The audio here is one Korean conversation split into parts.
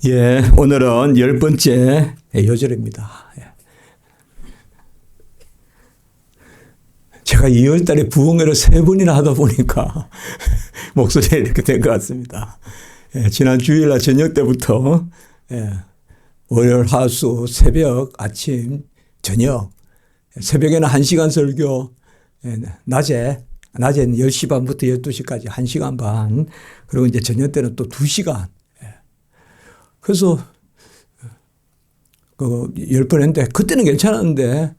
예, 오늘은 10번째 요절입니다. 제가 2월 달에 부흥회를 3번이나 하다 보니까 목소리가 이렇게 된 것 같습니다. 지난 주일날 저녁 때부터 월요일, 화수, 새벽, 아침, 저녁, 새벽에는 1시간 설교, 낮에는 10시 반부터 12시까지 1시간 반, 그리고 이제 저녁 때는 또 2시간. 그래서 10번 했는데 그때는 괜찮았는데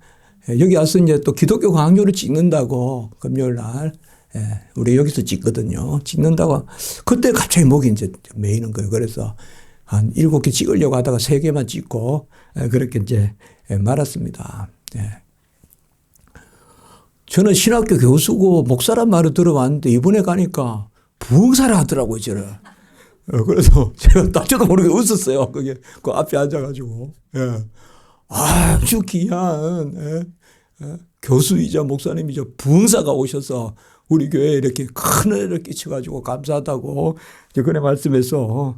여기 와서 이제 또 기독교 강조를 찍는다고 금요일 날 우리 여기서 찍거든요. 찍는다고 그때 갑자기 목이 이제 메이는 거예요. 그래서 한 7개 찍으려고 하다가 3개만 찍고 그렇게 이제 말았습니다. 저는 신학교 교수고 목사란 말을 들어왔는데 이번에 가니까 부흥사를 하더라고요, 저를. 그래서 제가 나도 모르게 웃었어요. 그게 그 앞에 앉아가지고. 아주 귀한 교수이자 목사님이자 부흥사가 오셔서 우리 교회에 이렇게 큰 은혜를 끼쳐가지고 감사하다고 그래 말씀해서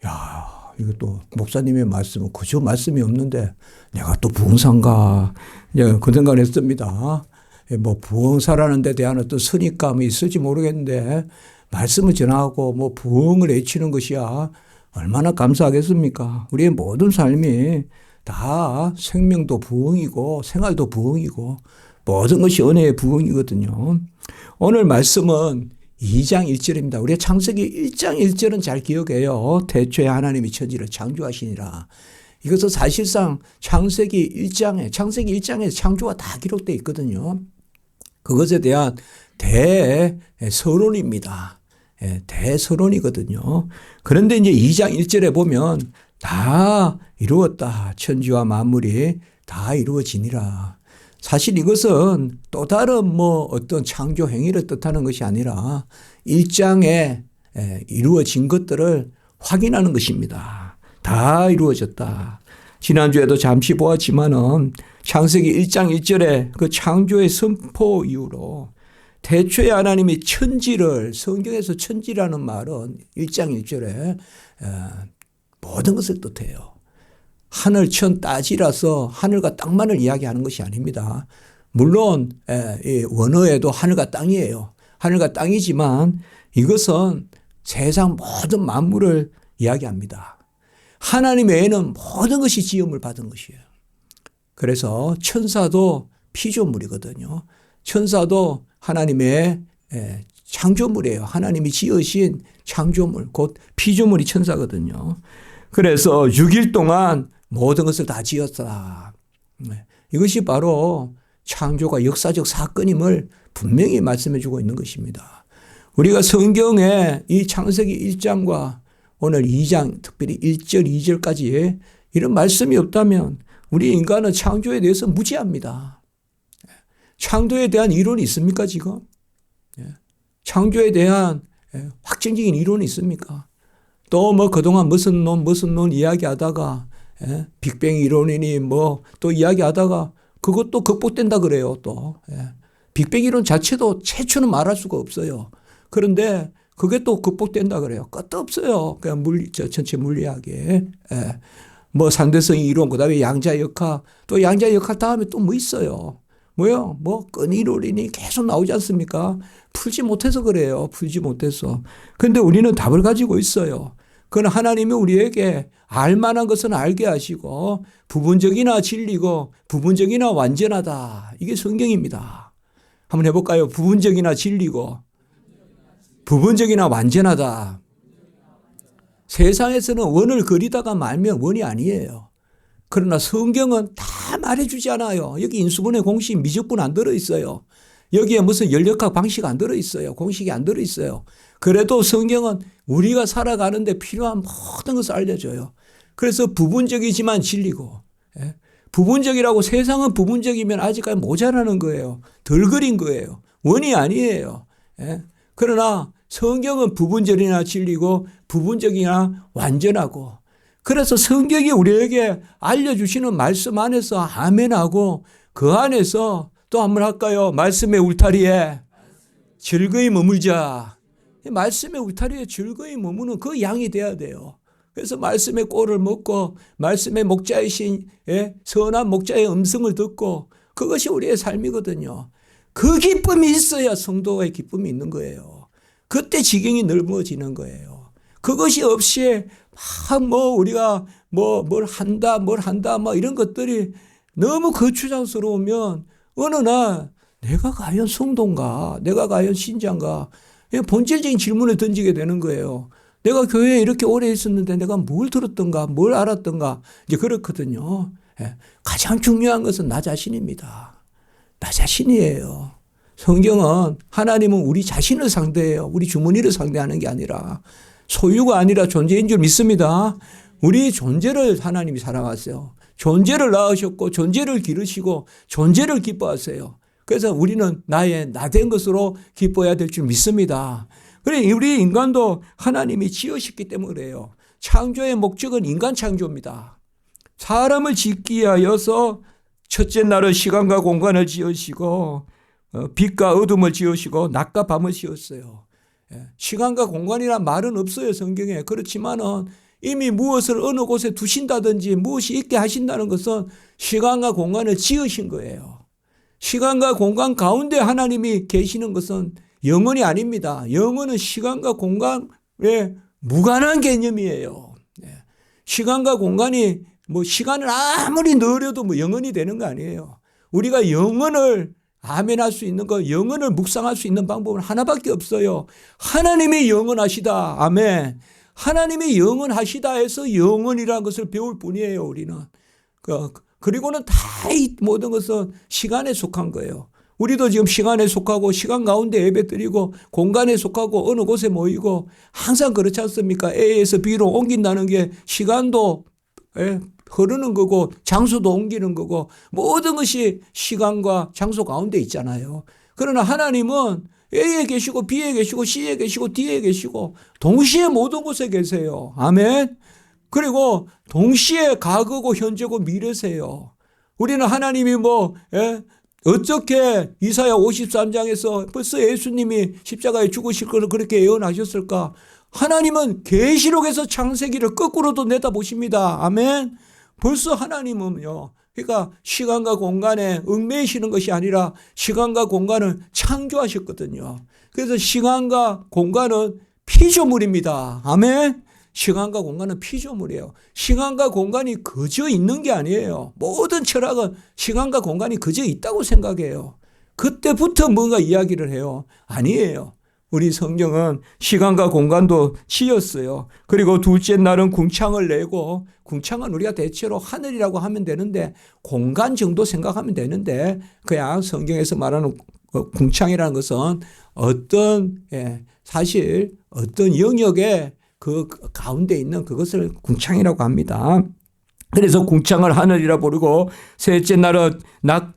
야, 이거 또 목사님의 말씀은 그저 말씀이 없는데 내가 또 부흥사인가 그 생각을 했습니다. 뭐 부흥사라는 데 대한 어떤 선입감이 있을지 모르겠는데 말씀을 전하고 뭐 부흥을 외치는 것이야 얼마나 감사하겠습니까? 우리의 모든 삶이 다 생명도 부흥이고 생활도 부흥이고 모든 것이 은혜의 부흥이거든요. 오늘 말씀은 2장 1절입니다. 우리가 창세기 1장 1절은 잘 기억해요. 태초에 하나님이 천지를 창조하시니라. 이것은 사실상 창세기 1장에 창조가 다 기록되어 있거든요. 그것에 대한 대서론입니다. 대서론이거든요. 그런데 이제 2장 1절에 보면 다 이루었다. 천지와 만물이 다 이루어지니라. 사실 이것은 또 다른 뭐 어떤 창조 행위를 뜻하는 것이 아니라 1장에 이루어진 것들을 확인하는 것입니다. 다 이루어졌다. 지난주에도 잠시 보았지만은 창세기 1장 1절에 그 창조의 선포 이후로 태초에 하나님이 천지를 성경에서 천지라는 말은 1장 1절에 모든 것을 뜻해요. 하늘 천 따지라서 하늘과 땅만을 이야기하는 것이 아닙니다. 물론 원어에도 하늘과 땅이에요. 하늘과 땅이지만 이것은 세상 모든 만물을 이야기합니다. 하나님 외에는 모든 것이 지음을 받은 것이에요. 그래서 천사도 피조물이거든요. 천사도 하나님의 창조물이에요. 하나님이 지으신 창조물, 곧 피조물이 천사거든요. 그래서 6일 동안 모든 것을 다 지었다. 이것이 바로 창조가 역사적 사건임을 분명히 말씀해 주고 있는 것입니다. 우리가 성경에 이 창세기 1장과 오늘 2장, 특별히 1절, 2절까지 이런 말씀이 없다면 우리 인간은 창조에 대해서 무지합니다. 창조에 대한 이론이 있습니까, 지금? 창조에 대한 확정적인 이론이 있습니까? 또 뭐 그동안 무슨 논 이야기하다가 빅뱅 이론이니 뭐 또 이야기하다가 그것도 극복된다 그래요, 또. 빅뱅 이론 자체도 최초는 말할 수가 없어요. 그런데 그게 또 극복된다 그래요. 끝도 없어요. 그냥 전체 물리학에. 뭐 상대성 이론, 그 다음에 양자역학, 또 양자역학 다음에 또 뭐 있어요. 뭐요? 뭐 끈이론이니 계속 나오지 않습니까? 풀지 못해서 그래요. 풀지 못해서. 그런데 우리는 답을 가지고 있어요. 그건 하나님이 우리에게 알만한 것은 알게 하시고 부분적이나 진리고 부분적이나 완전하다. 이게 성경입니다. 한번 해볼까요? 부분적이나 진리고 부분적이나 완전하다. 세상에서는 원을 그리다가 말면 원이 아니에요. 그러나 성경은 다 말해주지 않아요. 여기 인수분해 공식 미적분 안 들어있어요. 여기에 무슨 연력학 방식 안 들어있어요. 공식이 안 들어있어요. 그래도 성경은 우리가 살아가는데 필요한 모든 것을 알려줘요. 그래서 부분적이지만 진리고, 부분적이라고 세상은 부분적이면 아직까지 모자라는 거예요. 덜 그린 거예요. 원이 아니에요. 그러나 성경은 부분적이나 진리고 부분적이나 완전하고, 그래서 성경이 우리에게 알려주시는 말씀 안에서 아멘하고 그 안에서 또 한번 할까요? 말씀의 울타리에 즐거이 머물자. 말씀의 울타리에 즐거이 머무는 그 양이 돼야 돼요. 그래서 말씀의 꼴을 먹고 말씀의 목자이신 선한 목자의 음성을 듣고 그것이 우리의 삶이거든요. 그 기쁨이 있어야 성도의 기쁨이 있는 거예요. 그때 지경이 넓어지는 거예요. 그것이 없이 우리가 뭘 한다 이런 것들이 너무 거추장스러우면 어느 날 내가 과연 성도인가? 내가 과연 신자인가? 본질적인 질문을 던지게 되는 거예요. 내가 교회에 이렇게 오래 있었는데 내가 뭘 들었던가, 뭘 알았던가, 이제 그렇거든요. 가장 중요한 것은 나 자신입니다. 나 자신이에요. 성경은 하나님은 우리 자신을 상대해요. 우리 주머니를 상대하는 게 아니라 소유가 아니라 존재인 줄 믿습니다. 우리 존재를 하나님이 사랑하세요. 존재를 낳으셨고 존재를 기르시고 존재를 기뻐하세요. 그래서 우리는 나의 나된 것으로 기뻐해야 될 줄 믿습니다. 그래 우리 인간도 하나님이 지으셨기 때문에 그래요. 창조의 목적은 인간 창조입니다. 사람을 짓기 위하여서 첫째 날은 시간과 공간을 지으시고 빛과 어둠을 지으시고 낮과 밤을 지었어요. 시간과 공간이란 말은 없어요, 성경에. 그렇지만은 이미 무엇을 어느 곳에 두신다든지 무엇이 있게 하신다는 것은 시간과 공간을 지으신 거예요. 시간과 공간 가운데 하나님이 계시는 것은 영혼이 아닙니다. 영혼은 시간과 공간에 무관한 개념이에요. 시간과 공간이 시간을 아무리 늘려도 영혼이 되는 거 아니에요. 우리가 영혼을 아멘할 수 있는 거, 영혼을 묵상할 수 있는 방법은 하나밖에 없어요. 하나님이 영원하시다. 아멘. 하나님이 영원하시다 해서 영원이라는 것을 배울 뿐이에요, 우리는. 그리고는 다 이 모든 것은 시간에 속한 거예요. 우리도 지금 시간에 속하고 시간 가운데 예배드리고 공간에 속하고 어느 곳에 모이고 항상 그렇지 않습니까? A에서 B로 옮긴다는 게 시간도 흐르는 거고 장소도 옮기는 거고 모든 것이 시간과 장소 가운데 있잖아요. 그러나 하나님은 A에 계시고 B에 계시고 C에 계시고 D에 계시고 동시에 모든 곳에 계세요. 아멘. 그리고 동시에 과거고 현재고 미래세요. 우리는 하나님이 어떻게 이사야 53장에서 벌써 예수님이 십자가에 죽으실 것을 그렇게 예언하셨을까? 하나님은 계시록에서 창세기를 거꾸로도 내다보십니다. 아멘. 벌써 하나님은요. 그러니까 시간과 공간에 얽매이시는 것이 아니라 시간과 공간을 창조하셨거든요. 그래서 시간과 공간은 피조물입니다. 아멘. 시간과 공간은 피조물이에요. 시간과 공간이 그저 있는 게 아니에요. 모든 철학은 시간과 공간이 그저 있다고 생각해요. 그때부터 뭔가 이야기를 해요. 아니에요. 우리 성경은 시간과 공간도 지었어요. 그리고 둘째 날은 궁창을 내고, 궁창은 우리가 대체로 하늘이라고 하면 되는데 공간 정도 생각하면 되는데 그냥 성경에서 말하는 궁창이라는 것은 사실 어떤 영역에 그 가운데 있는 그것을 궁창이라고 합니다. 그래서 궁창을 하늘이라 부르고 셋째 날은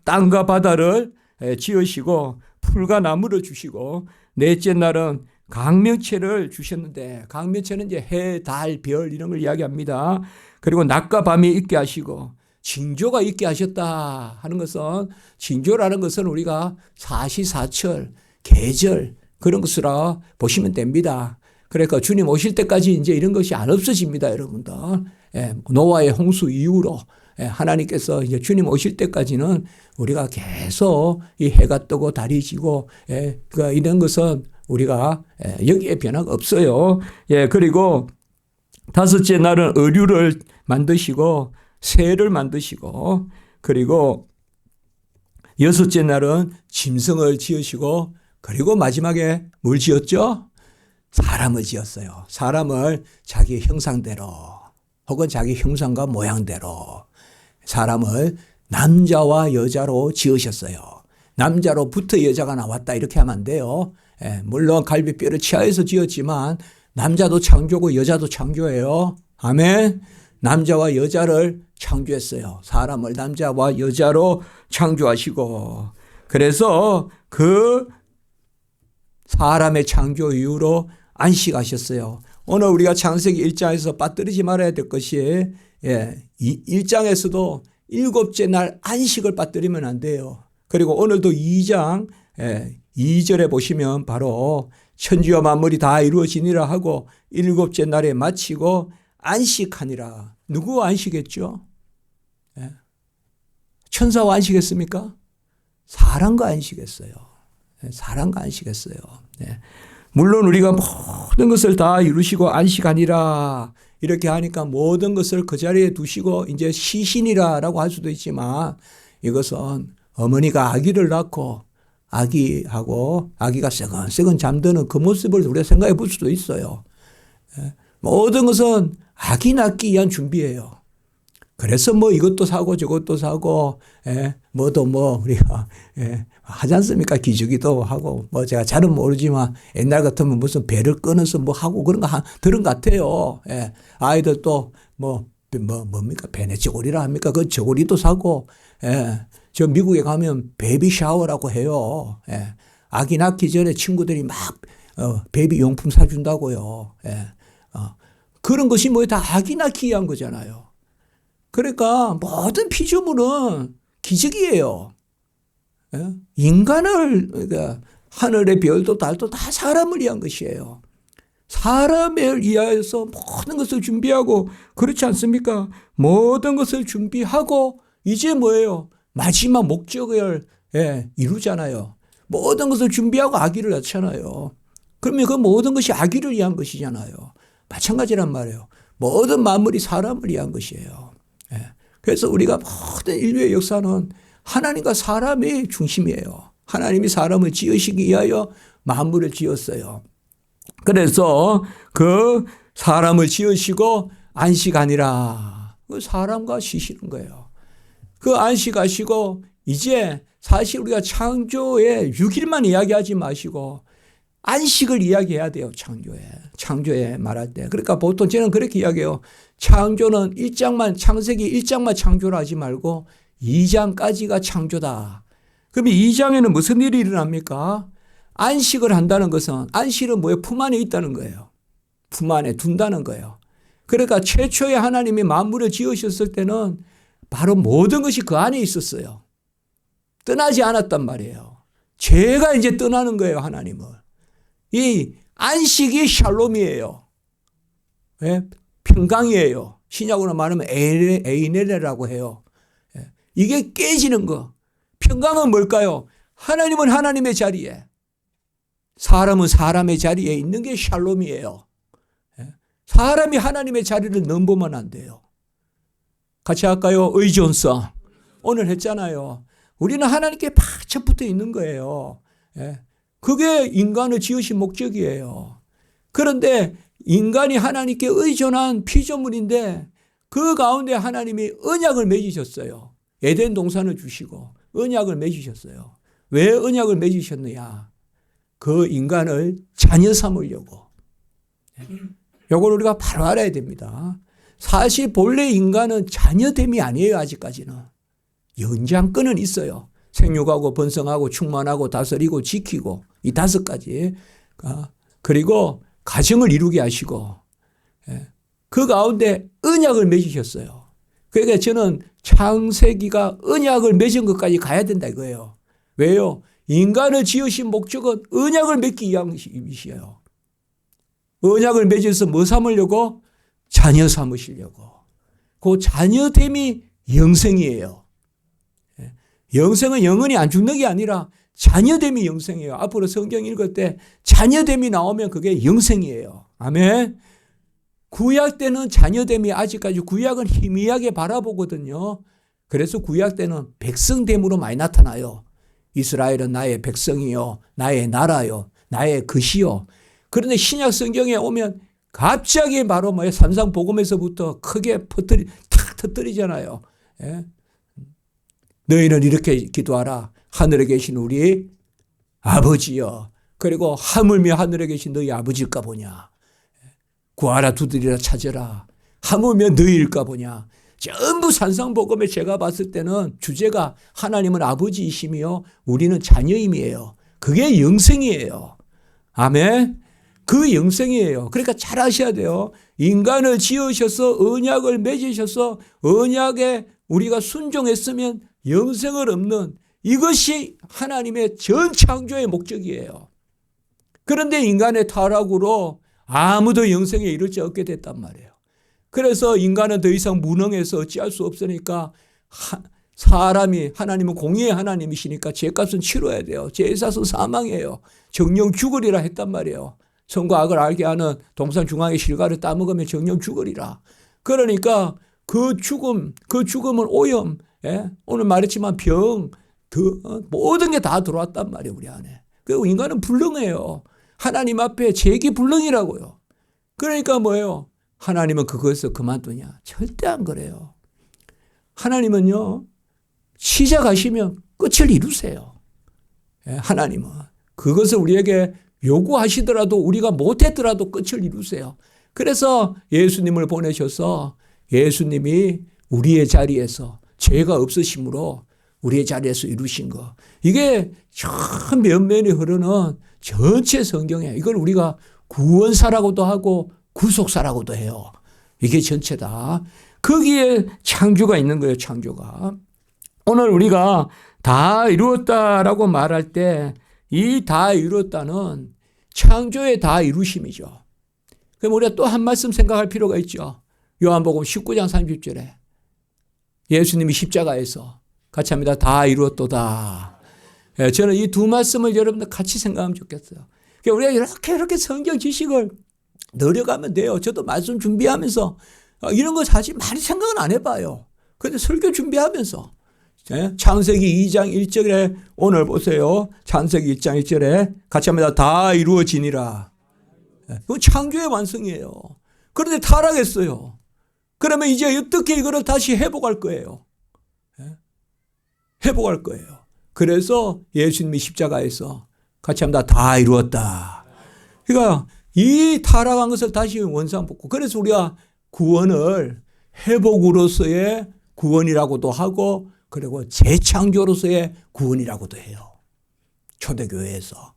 땅과 바다를 지으시고 풀과 나무를 주시고 넷째 날은 강명체를 주셨는데 강명체는 이제 해, 달, 별 이런 걸 이야기합니다. 그리고 낮과 밤이 있게 하시고 징조가 있게 하셨다 하는 것은 징조라는 것은 우리가 사시사철, 계절 그런 것으로 보시면 됩니다. 그러니까 주님 오실 때까지 이제 이런 것이 안 없어집니다, 여러분들. 노아의 홍수 이후로 하나님께서 이제 주님 오실 때까지는 우리가 계속 이 해가 뜨고 달이 지고 이런 것은 우리가 여기에 변화가 없어요. 그리고 다섯째 날은 의류를 만드시고 새를 만드시고 그리고 여섯째 날은 짐승을 지으시고 그리고 마지막에 뭘 지었죠? 사람을 지었어요. 사람을 자기 형상대로 혹은 자기 형상과 모양대로 사람을 남자와 여자로 지으셨어요. 남자로부터 여자가 나왔다 이렇게 하면 안 돼요. 물론 갈비뼈를 치아에서 지었지만 남자도 창조고 여자도 창조예요. 아멘. 남자와 여자를 창조했어요. 사람을 남자와 여자로 창조하시고 그래서 그 사람의 창조 이후로 안식하셨어요. 오늘 우리가 창세기 1장에서 빠뜨리지 말아야 될 것이 1장에서도 일곱째 날 안식을 빠뜨리면 안 돼요. 그리고 오늘도 2장 2절에 보시면 바로 천지와 만물이 다 이루어지니라 하고 일곱째 날에 마치고 안식하니라. 누구 안식했죠? 예. 천사와 안식했습니까? 사람과 안식했어요. 예. 사람과 안식했어요. 예. 물론 우리가 모든 것을 다 이루시고 안식하니라 이렇게 하니까 모든 것을 그 자리에 두시고 이제 쉬시니라라고 할 수도 있지만 이것은 어머니가 아기를 낳고 아기가 새근새근 잠드는 그 모습을 우리가 생각해 볼 수도 있어요. 모든 것은 아기 낳기 위한 준비예요. 그래서 뭐 이것도 사고 저것도 사고, 뭐도 우리가, 하지 않습니까? 기저귀도 하고, 제가 잘은 모르지만 옛날 같으면 무슨 배를 끊어서 뭐 하고 그런 거 들은 것 같아요. 아이들도 뭡니까? 배내 저고리라 합니까? 그 저고리도 사고, 저 미국에 가면 베이비 샤워라고 해요. 아기 낳기 전에 친구들이 막, 베이비 용품 사준다고요. 그런 것이 다 아기 낳기 위한 거잖아요. 그러니까 모든 피조물은 기적이에요. 인간을, 그러니까 하늘의 별도 달도 다 사람을 위한 것이에요. 사람을 위하여서 모든 것을 준비하고 그렇지 않습니까? 모든 것을 준비하고 이제 뭐예요? 마지막 목적을 이루잖아요. 모든 것을 준비하고 아기를 낳잖아요. 그러면 그 모든 것이 아기를 위한 것이잖아요. 마찬가지란 말이에요. 모든 만물이 사람을 위한 것이에요. 그래서 우리가 모든 인류의 역사는 하나님과 사람의 중심이에요. 하나님이 사람을 지으시기 위하여 만물을 지었어요. 그래서 그 사람을 지으시고 안식하니라. 그 사람과 쉬시는 거예요. 그 안식하시고 이제 사실 우리가 창조의 6일만 이야기하지 마시고 안식을 이야기해야 돼요. 창조에 말할 때. 그러니까 보통 저는 그렇게 이야기해요. 창조는 창세기 1장만 창조를 하지 말고 2장까지가 창조다. 그럼 2장에는 무슨 일이 일어납니까? 안식을 한다는 것은 안식은 뭐예요? 품 안에 있다는 거예요. 품 안에 둔다는 거예요. 그러니까 최초에 하나님이 만물을 지으셨을 때는 바로 모든 것이 그 안에 있었어요. 떠나지 않았단 말이에요. 죄가 이제 떠나는 거예요, 하나님을. 이 안식이 샬롬이에요. 평강이에요. 신약으로 말하면 에이네레라고 해요. 이게 깨지는 거. 평강은 뭘까요? 하나님은 하나님의 자리에, 사람은 사람의 자리에 있는 게 샬롬이에요. 사람이 하나님의 자리를 넘보면 안 돼요. 같이 할까요? 의존성. 오늘 했잖아요. 우리는 하나님께 바짝 붙어 있는 거예요. 그게 인간을 지으신 목적이에요. 그런데 인간이 하나님께 의존한 피조물인데 그 가운데 하나님이 언약을 맺으셨어요. 에덴 동산을 주시고 언약을 맺으셨어요. 왜 언약을 맺으셨느냐? 그 인간을 자녀 삼으려고. 이걸 우리가 바로 알아야 됩니다. 사실 본래 인간은 자녀됨이 아니에요. 아직까지는. 연장권은 있어요. 생육하고 번성하고 충만하고 다스리고 지키고 이 5가지. 그리고 가정을 이루게 하시고 그 가운데 언약을 맺으셨어요. 그러니까 저는 창세기가 언약을 맺은 것까지 가야 된다 이거예요. 왜요? 인간을 지으신 목적은 언약을 맺기 위함이시에요. 언약을 맺어서 뭐 삼으려고? 자녀 삼으시려고. 그 자녀됨이 영생이에요. 영생은 영원히 안 죽는 게 아니라 자녀됨이 영생이에요. 앞으로 성경 읽을 때 자녀됨이 나오면 그게 영생이에요. 아멘. 구약 때는 자녀됨이 아직까지 구약은 희미하게 바라보거든요. 그래서 구약 때는 백성됨으로 많이 나타나요. 이스라엘은 나의 백성이요, 나의 나라요, 나의 것이요. 그런데 신약 성경에 오면 갑자기 바로 산상복음에서부터 크게 탁 터뜨리잖아요. 너희는 이렇게 기도하라. 하늘에 계신 우리 아버지여. 그리고 하물며 하늘에 계신 너희 아버지일까 보냐. 구하라 두드리라 찾으라. 하물며 너희일까 보냐. 전부 산상복음에 제가 봤을 때는 주제가 하나님은 아버지이시며 우리는 자녀임이에요. 그게 영생이에요. 아멘. 그 영생이에요. 그러니까 잘 아셔야 돼요. 인간을 지으셔서 언약을 맺으셔서 언약에 우리가 순종했으면 영생을 얻는 이것이 하나님의 전 창조의 목적이에요. 그런데 인간의 타락으로 아무도 영생에 이를 수 없게 됐단 말이에요. 그래서 인간은 더 이상 무능해서 어찌할 수 없으니까 사람이, 하나님은 공의의 하나님이시니까 죄값은 치러야 돼요. 죄사서 사망이에요. 정령 죽으리라 했단 말이에요. 선과 악을 알게 하는 동산 중앙의 실과를 따먹으면 정령 죽으리라. 그러니까 그 죽음은 오염, 오늘 말했지만 병, 모든 게 다 들어왔단 말이에요, 우리 안에. 그리고 인간은 불능해요. 하나님 앞에 재기불능이라고요. 그러니까 뭐예요? 하나님은 그것을 그만두냐? 절대 안 그래요. 하나님은요, 시작하시면 끝을 이루세요. 하나님은 그것을 우리에게 요구하시더라도 우리가 못했더라도 끝을 이루세요. 그래서 예수님을 보내셔서 예수님이 우리의 자리에서 죄가 없으심으로 우리의 자리에서 이루신 거. 이게 참 면면이 흐르는 전체 성경에 이걸 우리가 구원사라고도 하고 구속사라고도 해요. 이게 전체다. 거기에 창조가 있는 거예요. 창조가. 오늘 우리가 다 이루었다라고 말할 때 이 다 이루었다는 창조의 다 이루심이죠. 그럼 우리가 또 한 말씀 생각할 필요가 있죠. 요한복음 19장 30절에 예수님이 십자가에서 같이 합니다. 다 이루었도다. 저는 이 두 말씀을 여러분들 같이 생각하면 좋겠어요. 우리가 이렇게 성경 지식을 늘려가면 돼요. 저도 말씀 준비하면서 이런 거 사실 많이 생각은 안 해봐요. 그런데 설교 준비하면서 창세기 2장 1절에 오늘 보세요. 창세기 1장 1절에 같이 합니다. 다 이루어지니라. 그건 창조의 완성이에요. 그런데 타락했어요. 그러면 이제 어떻게 이거를 다시 회복할 거예요? 회복할 거예요. 그래서 예수님이 십자가에서 같이 합니다. 다 이루었다. 그러니까 이 타락한 것을 다시 원상복구. 그래서 우리가 구원을 회복으로서의 구원이라고도 하고 그리고 재창조로서의 구원이라고도 해요. 초대교회에서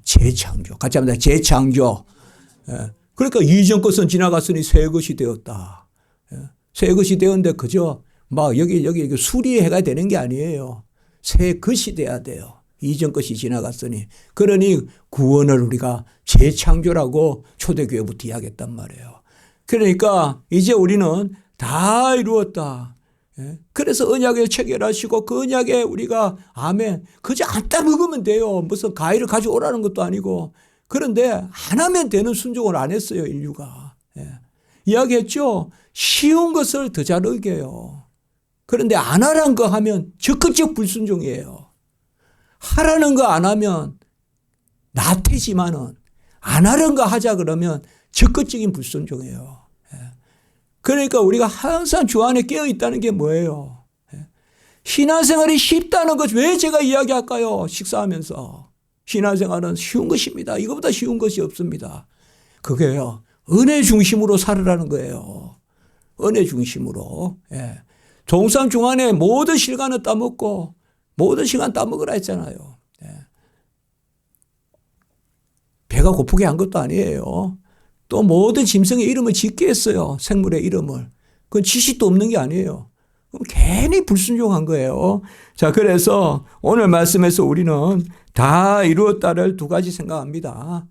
재창조. 같이 합니다. 재창조. 그러니까 이전 것은 지나갔으니 새 것이 되었다. 새 것이 되었는데 그저 막 여기 수리해가 되는 게 아니에요. 새 것이 돼야 돼요. 이전 것이 지나갔으니. 그러니 구원을 우리가 재창조라고 초대교회부터 이야기했단 말이에요. 그러니까 이제 우리는 다 이루었다. 그래서 언약을 체결하시고 그 언약에 우리가 아멘. 그저 안 따먹으면 돼요. 무슨 가위를 가져오라는 것도 아니고. 그런데 안 하면 되는 순종을 안 했어요. 인류가. 이야기했죠. 쉬운 것을 더 잘 어겨요. 그런데 안 하라는 거 하면 적극적 불순종이에요. 하라는 거 안 하면 나태지만은 안 하는 거 하자 그러면 적극적인 불순종이에요. 그러니까 우리가 항상 주 안에 깨어 있다는 게 뭐예요? 신앙생활이 쉽다는 것 왜 제가 이야기할까요? 식사하면서. 신앙생활은 쉬운 것입니다. 이거보다 쉬운 것이 없습니다. 그게요. 은혜 중심으로 살으라는 거예요. 은혜 중심으로. 동산 중안에 모든 시간을 따먹고 모든 시간 따먹으라 했잖아요. 배가 고프게 한 것도 아니에요. 또 모든 짐승의 이름을 짓게 했어요. 생물의 이름을. 그건 지식도 없는 게 아니에요. 그럼 괜히 불순종한 거예요. 자, 그래서 오늘 말씀에서 우리는 다 이루었다를 두 가지 생각합니다.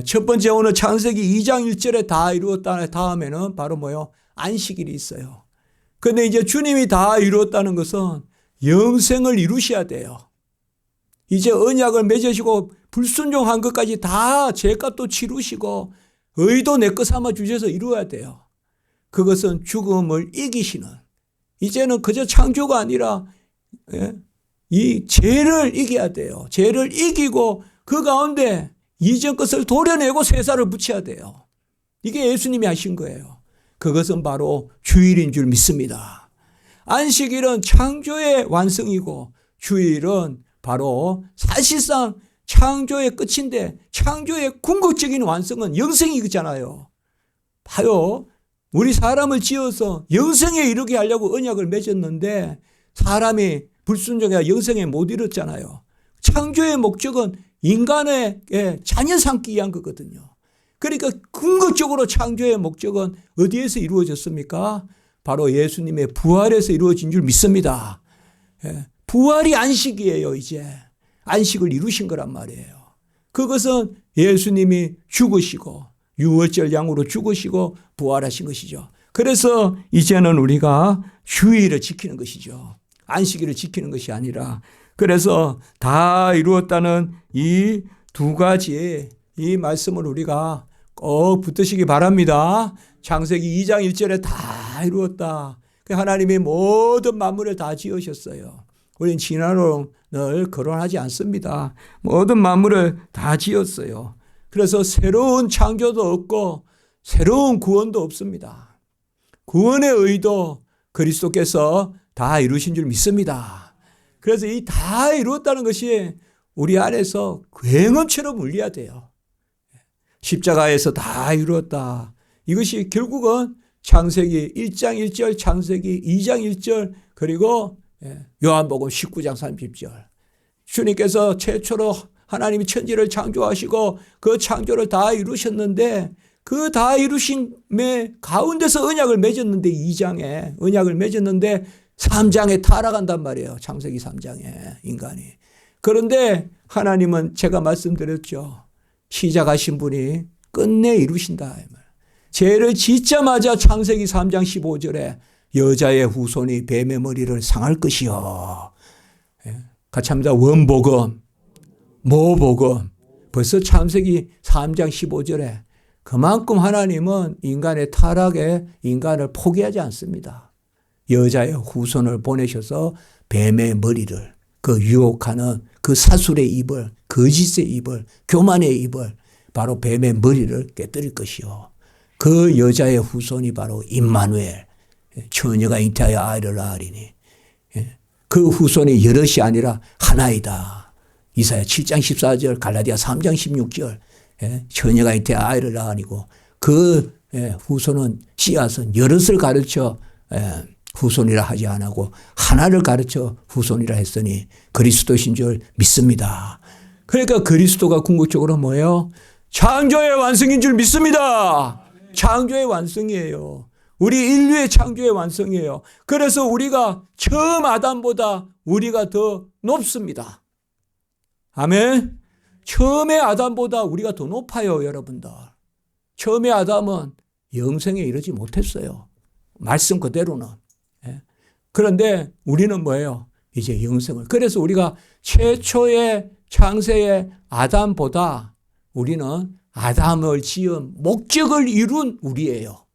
첫 번째 오늘 창세기 2장 1절에 다 이루었다 다음에는 바로 뭐요? 안식일이 있어요. 그런데 이제 주님이 다 이루었다는 것은 영생을 이루셔야 돼요. 이제 언약을 맺으시고 불순종한 것까지 다 죄값도 치루시고 의도 내 것 삼아 주셔서 이루어야 돼요. 그것은 죽음을 이기시는 이제는 그저 창조가 아니라 이 죄를 이겨야 돼요. 죄를 이기고 그 가운데 이전 것을 도려내고 쇠사를 붙여야 돼요. 이게 예수님이 하신 거예요. 그것은 바로 주일인 줄 믿습니다. 안식일은 창조의 완성이고 주일은 바로 사실상 창조의 끝인데 창조의 궁극적인 완성은 영생이잖아요. 봐요. 우리 사람을 지어서 영생에 이르게 하려고 언약을 맺었는데 사람이 불순종해 영생에 못 이뤘잖아요. 창조의 목적은 인간의 자녀 삼기 위한 거거든요. 그러니까 궁극적으로 창조의 목적은 어디에서 이루어졌습니까? 바로 예수님의 부활에서 이루어진 줄 믿습니다. 부활이 안식이에요. 이제 안식을 이루신 거란 말이에요. 그것은 예수님이 죽으시고 유월절 양으로 죽으시고 부활하신 것이죠. 그래서 이제는 우리가 휴일을 지키는 것이죠. 안식일을 지키는 것이 아니라. 그래서 다 이루었다는 이 두 가지의 이 말씀을 우리가 꼭 붙드시기 바랍니다. 창세기 2장 1절에 다 이루었다. 하나님이 모든 만물을 다 지으셨어요. 우리는 진화론을 거론하지 않습니다. 모든 만물을 다 지었어요. 그래서 새로운 창조도 없고 새로운 구원도 없습니다. 구원의 의도 그리스도께서 다 이루신 줄 믿습니다. 그래서 이 다 이루었다는 것이 우리 안에서 굉음처럼 울려야 돼요. 십자가에서 다 이루었다. 이것이 결국은 창세기 1장 1절, 창세기 2장 1절, 그리고 요한복음 19장 30절. 주님께서 최초로 하나님이 천지를 창조하시고 그 창조를 다 이루셨는데 그 다 이루심의 가운데서 언약을 맺었는데 2장에 언약을 맺었는데 3장에 타락한단 말이에요. 창세기 3장에 인간이. 그런데 하나님은 제가 말씀드렸죠. 시작하신 분이 끝내 이루신다. 죄를 짓자마자 창세기 3장 15절에 여자의 후손이 뱀의 머리를 상할 것이요. 같이 합니다. 원복음, 모복음. 벌써 창세기 3장 15절에 그만큼 하나님은 인간의 타락에 인간을 포기하지 않습니다. 여자의 후손을 보내셔서 뱀의 머리를, 그 유혹하는 그 사술의 입을, 거짓의 입을, 교만의 입을, 바로 뱀의 머리를 깨뜨릴 것이요. 그 여자의 후손이 바로 임마누엘, 처녀가 잉태하여 아이를 낳으리니 그 후손이 여럿이 아니라 하나이다. 이사야 7장 14절, 갈라디아 3장 16절, 처녀가 잉태하여 아이를 낳으니고 그 후손은 씨앗은 여럿을 가르쳐 후손이라 하지 않고 하나를 가르쳐 후손이라 했으니 그리스도신 줄 믿습니다. 그러니까 그리스도가 궁극적으로 뭐예요? 창조의 완성인 줄 믿습니다. 창조의 완성이에요. 우리 인류의 창조의 완성이에요. 그래서 우리가 처음 아담보다 우리가 더 높습니다. 아멘. 처음의 아담보다 우리가 더 높아요, 여러분들. 처음의 아담은 영생에 이르지 못했어요. 말씀 그대로는. 그런데 우리는 뭐예요? 이제 영생을. 그래서 우리가 최초의 창세의 아담보다 우리는 아담을 지은 목적을 이룬 우리예요.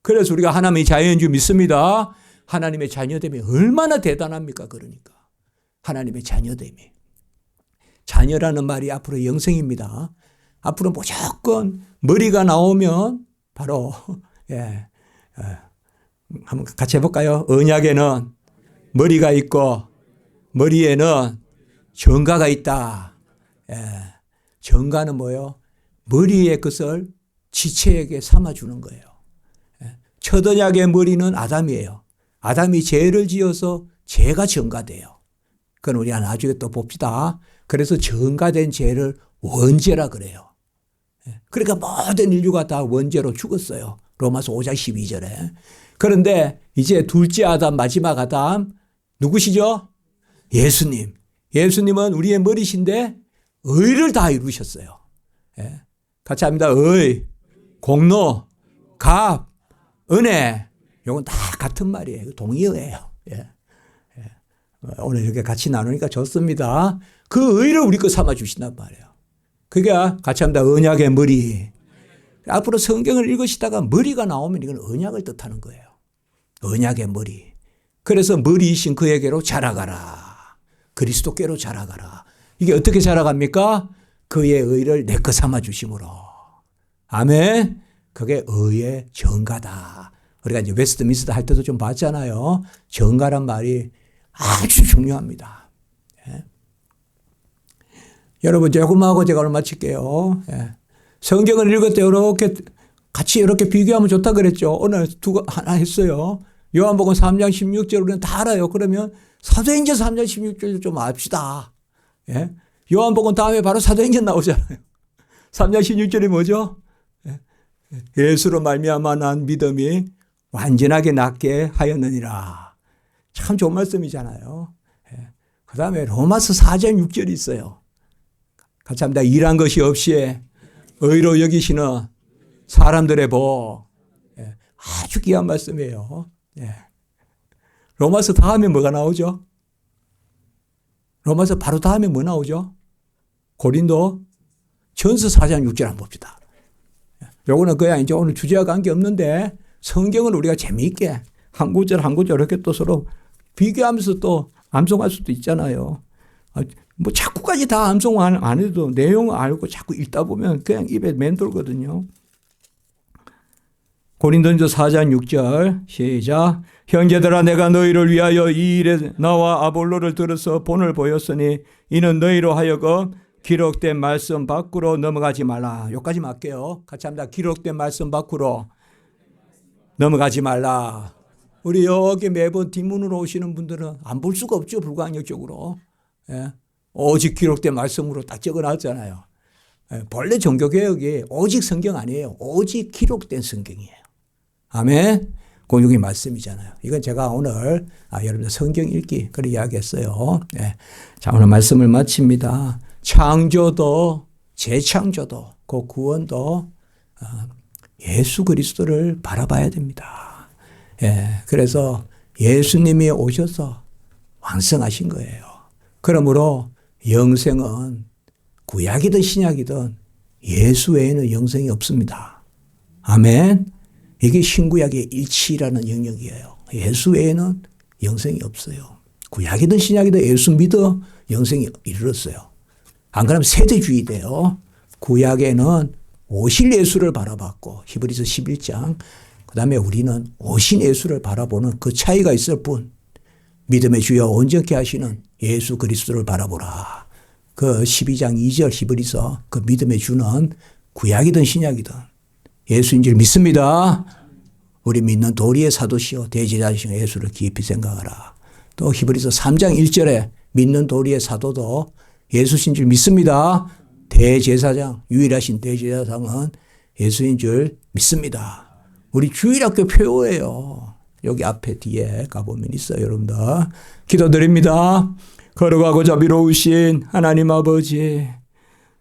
그래서 우리가 하나님의 자녀인 줄 믿습니다. 하나님의 자녀됨이 얼마나 대단합니까? 그러니까 하나님의 자녀됨이. 자녀라는 말이 앞으로 영생입니다. 앞으로 무조건 머리가 나오면 바로 한번 같이 해볼까요? 언약에는 머리가 있고 머리에는 정가가 있다. 정가는 뭐예요? 머리의 것을 지체에게 삼아주는 거예요. 첫 언약의 머리는 아담이에요. 아담이 죄를 지어서 죄가 정가돼요. 그건 우리 나중에 또 봅시다. 그래서 정가된 죄를 원죄라 그래요. 그러니까 모든 인류가 다 원죄로 죽었어요. 로마서 5장 12절에. 그런데 이제 둘째 아담, 마지막 아담 누구시죠? 예수님. 예수님은 우리의 머리신데 의를 다 이루셨어요. 같이 합니다. 의, 공로, 값, 은혜. 이건 다 같은 말이에요. 동의어예요. 오늘 이렇게 같이 나누니까 좋습니다. 그 의를 우리 거 삼아 주신단 말이에요. 그게 같이 합니다. 언약의 머리. 앞으로 성경을 읽으시다가 머리가 나오면 이건 언약을 뜻하는 거예요. 언약의 머리. 그래서 머리이신 그에게로 자라가라. 그리스도께로 자라가라. 이게 어떻게 자라갑니까? 그의 의를 내 것 삼아 주심으로. 아멘. 그게 의의 정가다. 우리가 이제 웨스트민스터 할 때도 좀 봤잖아요. 정가란 말이 아주 중요합니다. 여러분 조금하고 제가 오늘 마칠게요. 성경을 읽을 때 이렇게 같이 이렇게 비교하면 좋다 그랬죠. 오늘 하나 했어요. 요한복음 3장 16절 우리는 다 알아요. 그러면 사도행전 3장 16절 좀 압시다. 요한복음 다음에 바로 사도행전 나오잖아요. 3장 16절이 뭐죠? 예수로 말미암아 난 믿음이 완전하게 낫게 하였느니라. 참 좋은 말씀이잖아요. 그 다음에 로마서 4장 6절이 있어요. 같이 합니다. 일한 것이 없이 의로 여기시는 사람들의 복. 아주 귀한 말씀이에요. 예. 로마서 다음에 뭐가 나오죠? 로마서 바로 다음에 뭐 나오죠? 고린도 전서 4장 6절 한번 봅시다. 요거는 그냥 이제 오늘 주제와 관계없는데 성경을 우리가 재미있게 한 구절 한 구절 이렇게 또 서로 비교하면서 또 암송할 수도 있잖아요. 뭐 자꾸까지 다 암송 안 해도 내용 알고 자꾸 읽다 보면 그냥 입에 맴돌거든요. 고린도전서 4장 6절 시작. 형제들아 내가 너희를 위하여 이 일에 나와 아볼로를 들어서 본을 보였으니 이는 너희로 하여금 기록된 말씀 밖으로 넘어가지 말라. 여기까지 할게요. 같이 합니다. 기록된 말씀 밖으로 넘어가지 말라. 우리 여기 매번 뒷문으로 오시는 분들은 안 볼 수가 없죠. 불가항력적으로. 예. 오직 기록된 말씀으로 딱 적어놨잖아요. 예. 본래 종교개혁이 오직 성경 아니에요. 오직 기록된 성경이에요. 아멘. 공육의 말씀이잖아요. 이건 제가 오늘 여러분들 성경 읽기 그렇게 이야기했어요. 예. 자, 오늘 말씀을 마칩니다. 창조도 재창조도 그 구원도 예수 그리스도를 바라봐야 됩니다. 예, 그래서 예수님이 오셔서 완성하신 거예요. 그러므로 영생은 구약이든 신약이든 예수 외에는 영생이 없습니다. 아멘. 이게 신구약의 일치라는 영역이에요. 예수 외에는 영생이 없어요. 구약이든 신약이든 예수 믿어 영생이 이르렀어요. 안 그러면 세대주의 돼요. 구약에는 오실 예수를 바라봤고 히브리서 11장 그다음에 우리는 오신 예수를 바라보는 그 차이가 있을 뿐 믿음의 주여 온전케 하시는 예수 그리스도를 바라보라. 그 12장 2절 히브리서 그 믿음의 주는 구약이든 신약이든 예수인 줄 믿습니다. 우리 믿는 도리의 사도시요 대제자이신 예수를 깊이 생각하라. 또 히브리서 3장 1절에 믿는 도리의 사도도 예수신 줄 믿습니다. 대제사장, 유일하신 대제사장은 예수인 줄 믿습니다. 우리 주일학교 표어예요. 여기 앞에 뒤에 가보면 있어요. 여러분들. 기도드립니다. 거룩하고 자비로우신 하나님 아버지,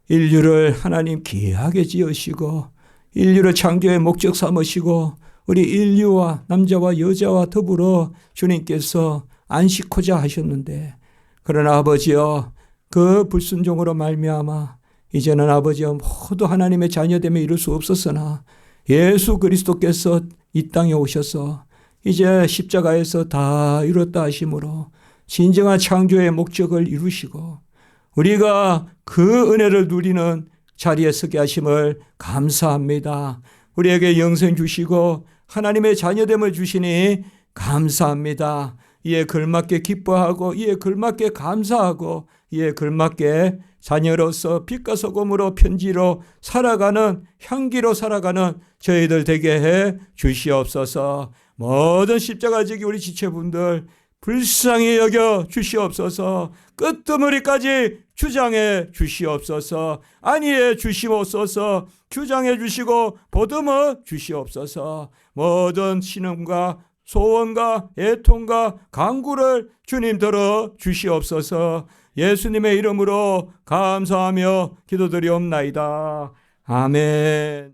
인류를 하나님 귀하게 지으시고 인류를 창조의 목적 삼으시고 우리 인류와 남자와 여자와 더불어 주님께서 안식하자 하셨는데 그러나 아버지여 그 불순종으로 말미암아 이제는 아버지여 모두 하나님의 자녀됨에 이룰 수 없었으나 예수 그리스도께서 이 땅에 오셔서 이제 십자가에서 다 이뤘다 하심으로 진정한 창조의 목적을 이루시고 우리가 그 은혜를 누리는 자리에 서게 하심을 감사합니다. 우리에게 영생 주시고 하나님의 자녀됨을 주시니 감사합니다. 이에 걸맞게 기뻐하고 이에 걸맞게 감사하고 이에 걸맞게 자녀로서 빛과 소금으로 편지로 살아가는 향기로 살아가는 저희들 되게 해 주시옵소서. 모든 십자가지기 우리 지체분들 불쌍히 여겨 주시옵소서. 끝머리까지 주장해 주시옵소서. 안위해 주시옵소서. 주장해 주시고 보듬어 주시옵소서. 모든 신음과 소원과 애통과 간구를 주님 들어 주시옵소서. 예수님의 이름으로 감사하며 기도드리옵나이다. 아멘.